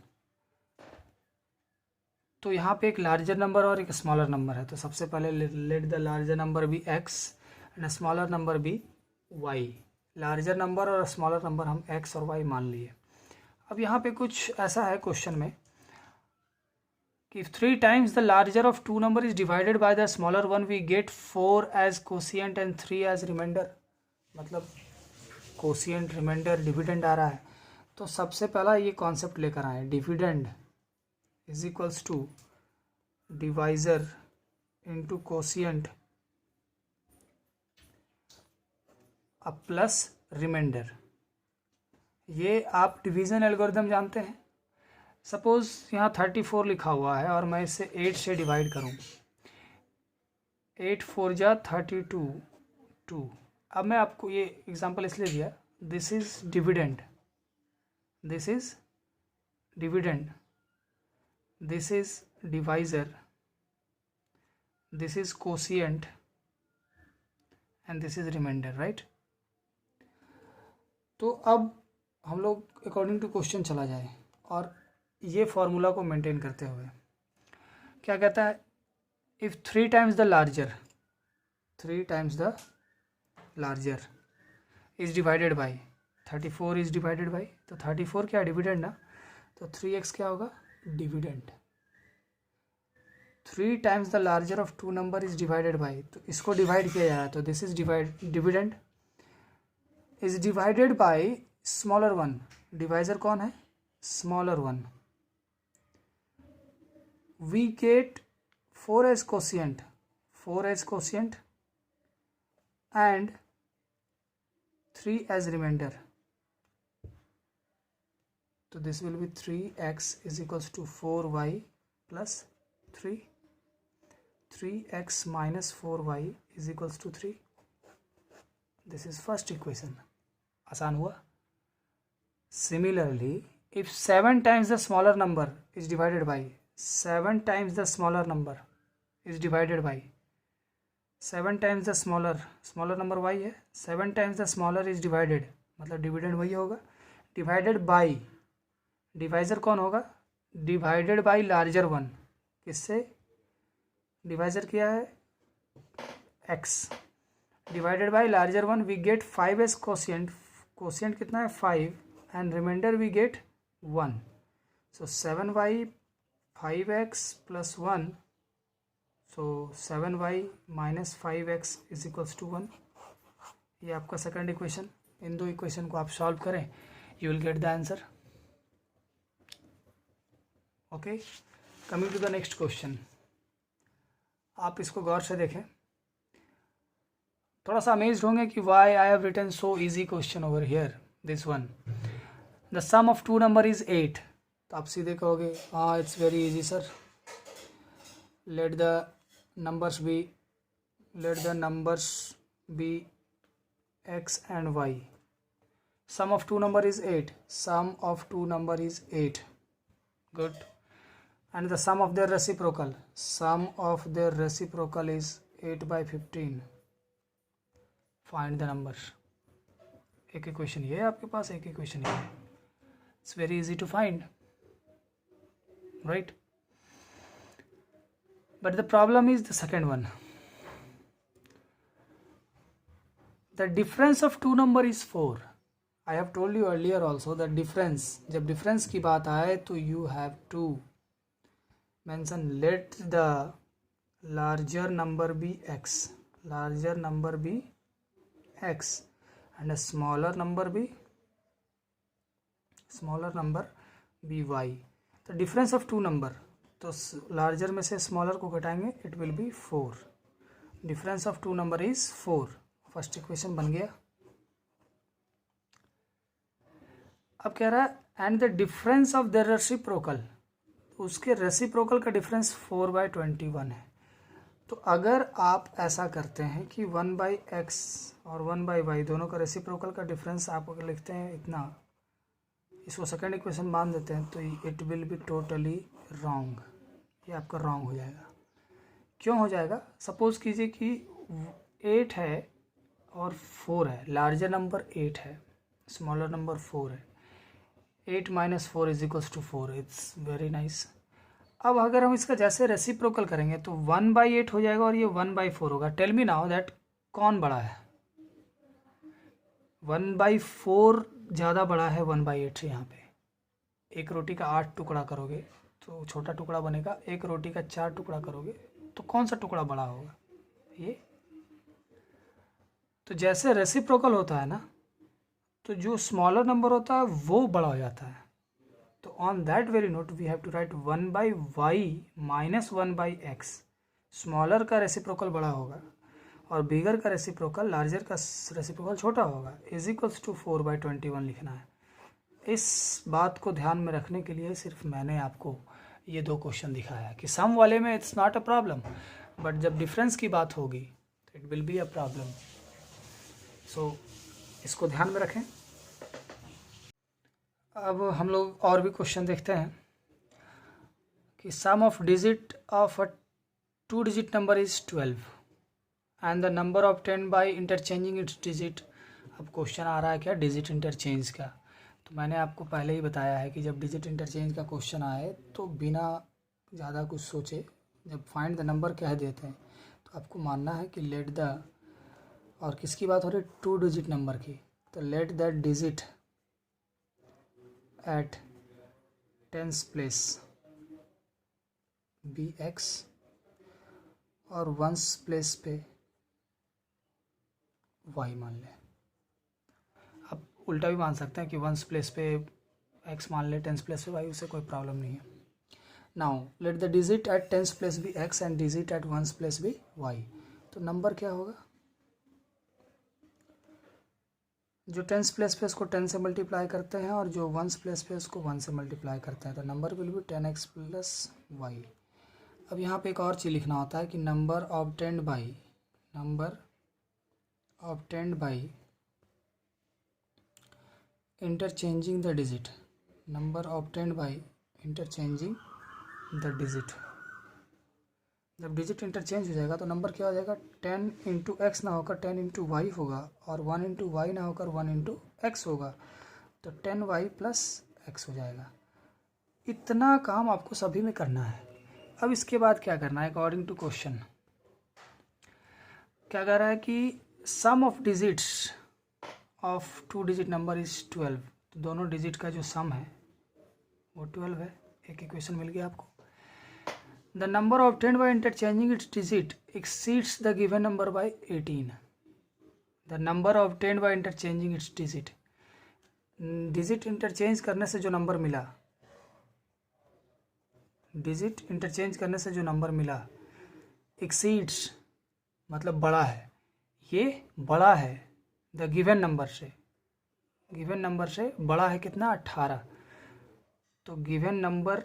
तो यहाँ पे एक लार्जर नंबर और एक स्मॉलर नंबर है, तो सबसे पहले let the larger number be x and smaller number be y। Larger number और स्मॉलर नंबर हम x और y मान लिए। अब यहाँ पे कुछ ऐसा है क्वेश्चन में कि if 3 times the larger of 2 number is divided by the smaller one we get 4 as quotient and 3 as remainder, मतलब कोशिएंट रिमाइंडर डिविडेंड आ रहा है, तो सबसे पहला ये कॉन्सेप्ट लेकर आए, dividend is equals to divisor into quotient अब प्लस रिमाइंडर। ये आप डिवीज़न एल्गोरिथम जानते हैं। सपोज यहाँ 34 लिखा हुआ है और मैं इसे 8 से डिवाइड करूँ, 8 4 जा 32 2, अब मैं आपको ये एग्जांपल इसलिए दिया, this is dividend, this is dividend, this is divisor, this is quotient and this is remainder, right. तो अब हम लोग अकॉर्डिंग टू क्वेश्चन चला जाए और ये फॉर्मूला को मेंटेन करते हुए क्या कहता है, if 3 times the larger, 3 times the larger is divided by 34 is divided by, तो 34 क्या डिविडेंड ना, तो 3x क्या होगा dividend. 3 times the larger of 2 number is divided by, तो इसको डिवाइड किया जा रहा है, तो this is dividend is divided by smaller one, divisor कौन है smaller one, we get 4 as quotient, 4 as quotient and 3 as remainder, so this will be 3x is equals to 4y plus 3, 3x minus 4y is equals to 3, this is first equation, आसान हुआ। Similarly, if 7 times the smaller number is divided by, 7 times the smaller number is divided by, 7 times the smaller number y है, 7 times the smaller is divided, मतलब डिविडेंड वही होगा, डिवाइडेड बाई, डिवाइजर कौन होगा डिवाइडेड बाई लार्जर वन, किससे डिवाइजर किया है x, divided by larger one, we get 5 as quotient, quotient कितना है 5 and remainder we get 1, so 7y 5x plus 1, so 7y minus 5x is equals to 1, ये आपका सेकंड इक्वेशन। इन दो इक्वेशन को आप सॉल्व करें, you will get the answer. Okay, coming to the next question, आप इसको गौर से देखें, थोड़ा सा अमेज्ड होंगे कि why I have written so easy question over here, this one, the sum of 2 number is 8, तो आप सीधे कहोगे हाँ it's very easy sir, let the numbers be x and y, sum of 2 number is 8, sum of 2 number is 8, good, and the sum of their reciprocal is 8 by 15, find the number। एक इक्वेशन ये है आपके पास, एक इक्वेशन ये है, it's very easy to find, right, but the problem is the second one, the difference of 2 number is 4, I have told you earlier also that difference, जब difference की बात आए तो you have to mention let the larger number be x, and a smaller number be y, the difference of 2 number, तो larger में से smaller को घटाएंगे it will be 4, difference of 2 number is 4, first equation बन गया। अब कह रहा है and the difference of the reciprocal, उसके रेसिप्रोकल का डिफरेंस 4/21 है, तो अगर आप ऐसा करते हैं कि 1/x और 1/y दोनों का रेसिप्रोकल का डिफरेंस आप अगर लिखते हैं इतना, इसको सेकंड इक्वेशन मान देते हैं, तो it will be totally wrong, ये आपका रॉन्ग हो जाएगा। क्यों हो जाएगा, सपोज कीजिए कि 8 है और 4 है, लार्जर नंबर 8 है, स्मॉलर नंबर 4 है, 8 - 4 is equals to 4, it's very nice. अब अगर हम इसका जैसे रेसिप्रोकल करेंगे तो 1/8 हो जाएगा और ये 1/4 होगा। टेल मी नाउ दैट कौन बड़ा है, 1/4 ज़्यादा बड़ा है 1/8 से। यहाँ पे एक रोटी का 8 टुकड़ा करोगे तो छोटा टुकड़ा बनेगा, एक रोटी का 4 टुकड़ा करोगे तो कौन सा टुकड़ा बड़ा होगा, ये। तो जैसे रेसिप्रोकल होता है ना, तो जो स्मॉलर नंबर होता है वो बड़ा हो जाता है। तो on that very note we have to write 1/y - 1/x, smaller का रेसिप्रोकल बड़ा होगा और बिगर का रेसिप्रोकल, लार्जर का रेसिप्रोकल छोटा होगा, इज इक्वल्स टू 4/21 लिखना है। इस बात को ध्यान में रखने के लिए सिर्फ मैंने आपको ये 2 क्वेश्चन दिखाया कि सम वाले में it's not a problem, but जब डिफरेंस की बात होगी तो it will be a problem. So इसको ध्यान में रखें। अब हम लोग और भी क्वेश्चन देखते हैं कि sum of digit of a 2 digit number is 12 and the number obtained by interchanging its digit. अब क्वेश्चन आ रहा है क्या, डिजिट इंटरचेंज का। तो मैंने आपको पहले ही बताया है कि जब डिजिट इंटरचेंज का क्वेश्चन आए तो बिना ज़्यादा कुछ सोचे जब फाइंड द नंबर कह देते हैं तो आपको मानना है कि लेट द, और किसकी बात हो रही है, 2 डिजिट नंबर की, तो let the digit at tens place be x और वंस प्लेस पे वाई मान लें। अब उल्टा भी मान सकते हैं कि वंस प्लेस पे एक्स मान ले, टेंस प्लेस पे वाई, उससे कोई प्रॉब्लम नहीं है। Now let the digit at tens place be x and digit at ones place be y. तो नंबर क्या होगा, जो टेंस प्लेस पे उसको 10 से मल्टीप्लाई करते हैं और जो वंस प्लेस पे उसको 1 से मल्टीप्लाई करते हैं, तो number will be 10x plus y. अब यहाँ पे एक और चीज़ लिखना होता है कि number obtained by interchanging the digit, number obtained by interchanging the digit. जब डिजिट इंटरचेंज हो जाएगा तो नंबर क्या हो जाएगा, 10 इंटू एक्स ना होकर 10 इंटू वाई होगा और 1 इंटू वाई ना होकर 1 इंटू एक्स होगा, तो 10y प्लस एक्स हो जाएगा। इतना काम आपको सभी में करना है। अब इसके बाद क्या करना है, अकॉर्डिंग टू क्वेश्चन क्या कह रहा है कि sum of digits of 2 digit number is 12। तो दोनों डिजिट का जो सम है वो 12 है। एक इक्वेशन मिल गया आपको। The number obtained by interchanging its digit exceeds the given number by 18. The number obtained by interchanging its digit, digit interchange करने से जो नंबर मिला, डिजिट इंटरचेंज करने से जो नंबर मिला, एक्सीड्स मतलब बड़ा है, ये बड़ा है द गिवन नंबर से, गिवन नंबर से बड़ा है कितना, 18। तो गिवन नंबर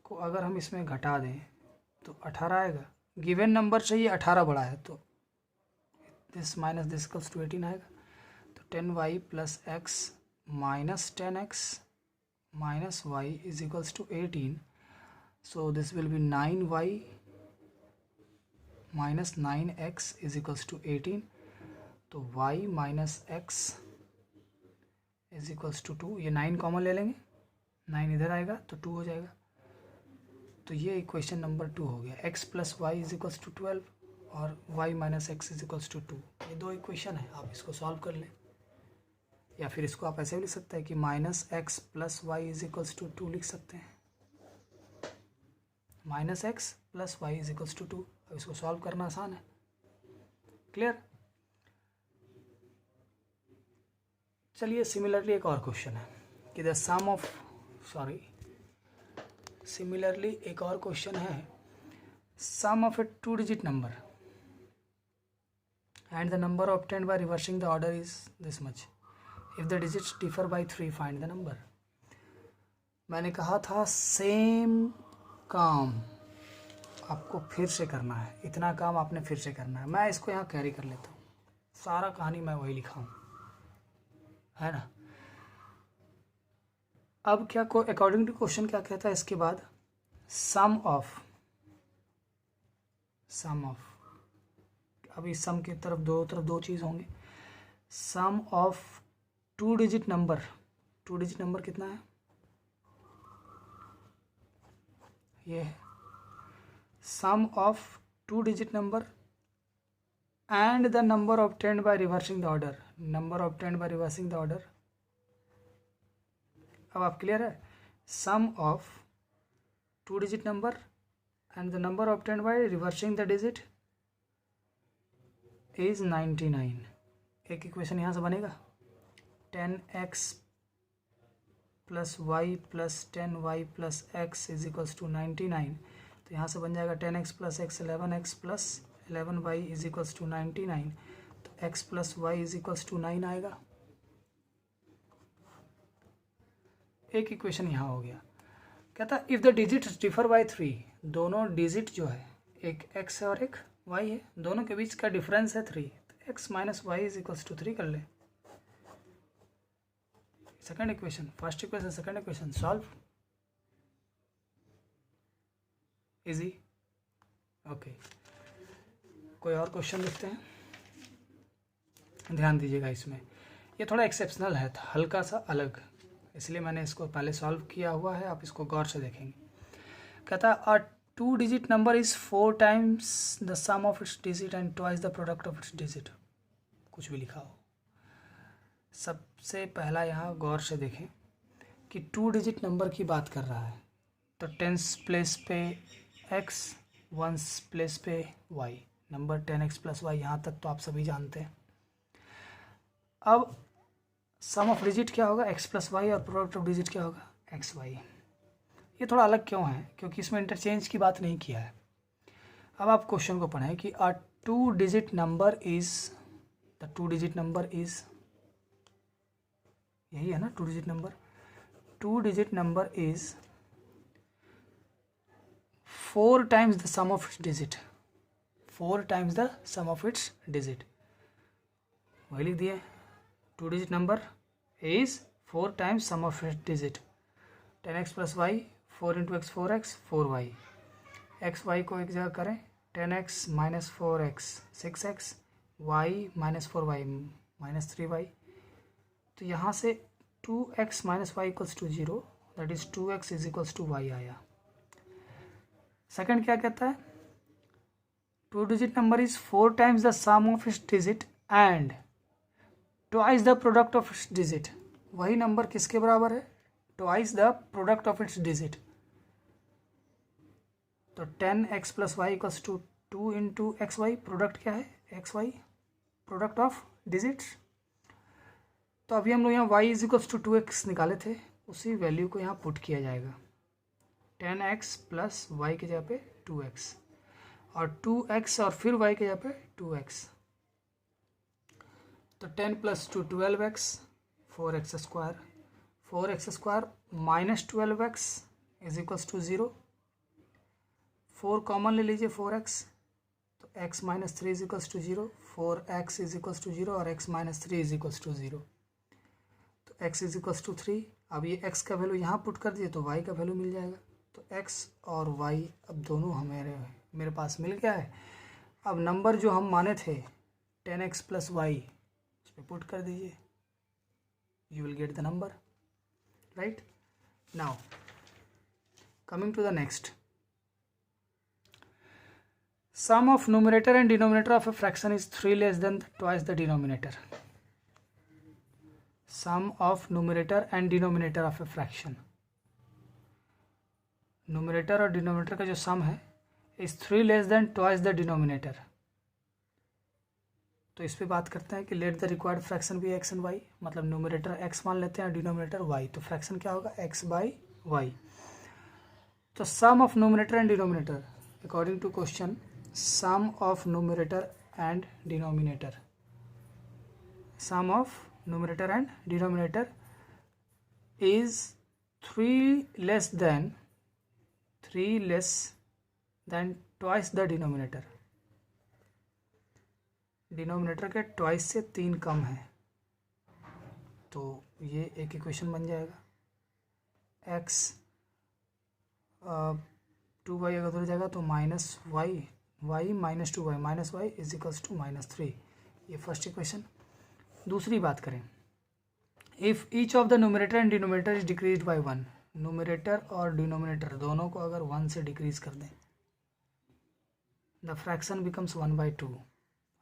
को अगर हम इसमें घटा दें तो 18 आएगा। गिवन नंबर से ये 18 बड़ा है तो this minus this equals to 18 आएगा। तो 10y plus x minus 10x minus y is equals to 18। So this will be 9y minus 9x is equals to 18। तो y minus x is equals to 2। ये 9 कॉमन ले लेंगे, 9 इधर आएगा तो 2 हो जाएगा। तो ये इक्वेशन नंबर 2 हो गया। x plus y is equals to 12 और y minus x is equals to 2। ये दो इक्वेशन है, आप इसको सॉल्व कर लें। या फिर इसको आप ऐसे भी लिख सकते हैं कि minus x plus y is equals to 2 लिख सकते हैं। Minus x plus y is equals to 2। अब इसको सॉल्व करना आसान है। क्लियर। चलिए सिमिलरली एक और क्वेश्चन है कि द सम ऑफ सिमिलरली एक और क्वेश्चन है, sum of a 2 digit number and the number obtained by reversing the order is this much. If the digits differ by 3 find the number. मैंने कहा था सेम काम आपको फिर से करना है, इतना काम आपने फिर से करना है। मैं इसको यहाँ कैरी कर लेता हूँ, सारा कहानी मैं वही लिखा हूँ, है ना। अब क्या को अकॉर्डिंग टू क्वेश्चन क्या कहता है इसके बाद, सम ऑफ अब इस सम की तरफ दो चीज़ होंगे। Sum of 2 digit number, 2 digit number कितना है, ये है sum of 2 digit number and the number obtained by reversing the order, number obtained by reversing the order. अब आप क्लियर है, sum of 2 digit number and the number obtained by reversing the digit is 99। एक इक्वेशन यहाँ से बनेगा 10x plus y plus 10y plus x is equals to 99। तो यहाँ से बन जाएगा 10x plus x 11x plus 11y is equals to 99। तो x plus y is equals to 9 आएगा। एक इक्वेशन यहाँ हो गया। कहता if the digits differ by 3, दोनों डिजिट जो है एक x है और एक y है, दोनों के बीच का डिफरेंस है 3। तो x minus y is equals to 3 कर ले। Second equation, first equation second equation solve, easy. Okay, कोई और क्वेश्चन देखते हैं, ध्यान दीजिएगा इसमें, ये थोड़ा एक्सेप्शनल है, हल्का सा अलग, इसलिए मैंने इसको पहले सॉल्व किया हुआ है, आप इसको गौर से देखेंगे। कहता है a 2 digit number is 4 times the sum of its digit and twice the product of its digit, कुछ भी लिखा हो। सबसे पहला यहाँ गौर से देखें कि 2 डिजिट नंबर की बात कर रहा है, तो 10s प्लेस पे x, 1s प्लेस पे y, number 10x plus y, यहाँ तक तो आप सभी जानते हैं। अब सम ऑफ डिजिट क्या होगा, x प्लस वाई, और प्रोडक्ट ऑफ डिजिट क्या होगा, एक्स वाई। ये थोड़ा अलग क्यों है, क्योंकि इसमें इंटरचेंज की बात नहीं किया है। अब आप क्वेश्चन को पढ़ें कि a 2 digit number is, the 2 digit number is, यही है ना 2 digit number, 2 digit number is 4 times the sum of its digit, 4 times the sum of its digit, वही लिख दिए। 2 digit number is 4 times sum of its digit, 10x plus y, 4 into x 4x, 4y, x y को एक जगह करें, 10x minus 4x 6x, y minus 4y minus 3y, तो यहाँ से 2x minus y equals to 0, that is 2x is equals to y आया। सेकंड क्या कहता है, 2 digit number is 4 times the sum of its digit and twice the product of its digit, वही नंबर किसके बराबर है, twice the product of its digit, तो 10x plus y equals to 2 into x y, product क्या है x y, product of digits. तो अभी हम लोग यहाँ y is equals to 2x निकाले थे, उसी वैल्यू को यहाँ पुट किया जाएगा, 10x प्लस वाई के जगह पे 2x, और 2x और फिर y के जगह पे 2x, तो 10 plus 2 12x, 4x square, 4x square minus 12x is equals to 0, 4 common ले लीजिए 4x, तो x minus 3 is equals to 0, 4x is equals to 0 और x minus 3 is equals to 0, तो x इज इक्वल्स टू 3। अब ये x का वैल्यू यहाँ पुट कर दिए तो y का वैल्यू मिल जाएगा, तो x और y अब दोनों मेरे पास मिल गया है। अब नंबर जो हम माने थे 10x प्लस वाई, उस पर पुट कर दीजिए, you will get the number, right. Now coming to the next, sum of numerator and denominator of a fraction is 3 less than twice the denominator. Sum of numerator and denominator of a fraction, numerator और denominator का जो sum है is 3 less than twice the denominator। तो इस पे बात करते हैं कि let the required fraction be x and y, मतलब numerator x मान लेते हैं और denominator y, तो fraction क्या होगा x by y। तो sum of numerator and denominator according to question, sum of numerator and denominator, sum of numerator and denominator is 3 less than twice the denominator, denominator के ट्वाइस से 3 कम है, तो ये एक इक्वेशन बन जाएगा, x 2y अगर उधर जाएगा तो minus y, y minus 2y minus y is equals to minus 3, ये फर्स्ट इक्वेशन। दूसरी बात करें, if each of the numerator and denominator is decrease by 1, numerator और डिनोमिनेटर दोनों को अगर 1 से डिक्रीज कर दें, द फ्रैक्शन बिकम्स 1/2।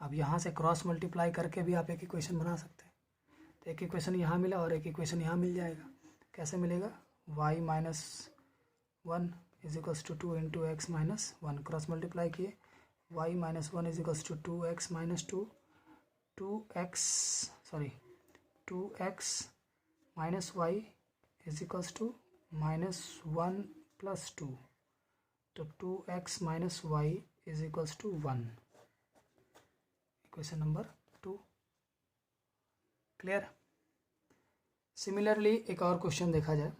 अब यहाँ से क्रॉस मल्टीप्लाई करके भी आप एक इक्वेशन बना सकते हैं, तो एक इक्वेशन यहाँ मिला और एक इक्वेशन यहाँ मिल जाएगा। कैसे मिलेगा, y minus 1 is equals to 2 into x minus 1, cross multiply किए, y minus 1 is equals to 2x minus 2, 2x minus y is equals to minus 1 plus 2, तो 2x minus y is equals to 1, equation number 2। Clear. Similarly एक और क्वेश्चन देखा जाए,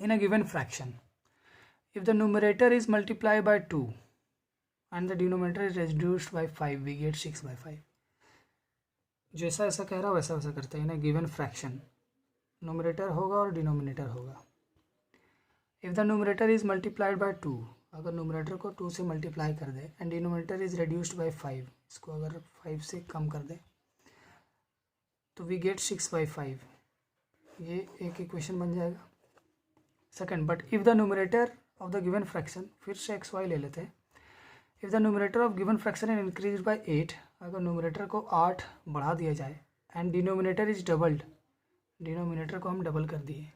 in a given fraction if the numerator is multiply by 2 and the denominator is reduced by 5, we get 6/5। जैसा ऐसा कह रहा है वैसा वैसा करते हैं ना। गिवन फ्रैक्शन नोमिनेटर होगा और डिनोमिनेटर होगा। If the nominator is multiplied by 2, अगर नोमिनेटर को 2 से मल्टीप्लाई कर दे and denominator is reduced by 5, इसको अगर 5 से कम कर दे तो वी गेट 6/5। ये एक इक्वेशन बन जाएगा। Second, but if the nominator of the given fraction, फिर से एक्स वाई ले लेते हैं। If the nominator of given fraction is increase by 8, अगर नोमिनेटर को 8 बढ़ा दिया जाए and denominator is doubled, denominator को हम डबल कर दिए,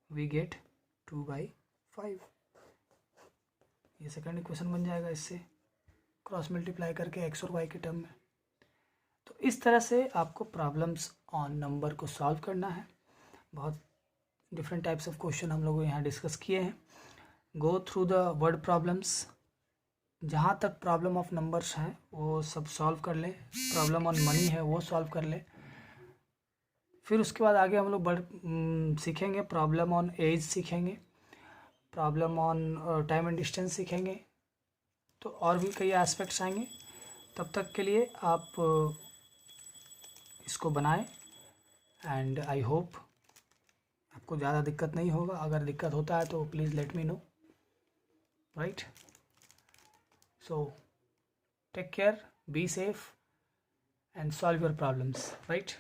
वी गेट 2/5। ये सेकंड इक्वेशन बन जाएगा इससे क्रॉस मल्टीप्लाई करके एक्स और वाई के टर्म में। तो इस तरह से आपको प्रॉब्लम्स ऑन नंबर को सॉल्व करना है। बहुत डिफरेंट टाइप्स ऑफ क्वेश्चन हम लोग यहाँ डिस्कस किए हैं। Go through the word problems, जहाँ तक प्रॉब्लम ऑफ नंबर्स हैं वो सब सॉल्व कर ले। प्रॉब्लम ऑन मनी है वो सॉल्व कर ले। फिर उसके बाद आगे हम लोग सीखेंगे प्रॉब्लम ऑन एज, सीखेंगे problem on time and distance सीखेंगे। तो और भी कई एस्पेक्ट्स आएंगे। तब तक के लिए आप इसको बनाएं एंड आई होप आपको ज़्यादा दिक्कत नहीं होगा। अगर दिक्कत होता है तो please let me know, right. So take care, be safe and solve your problems, right.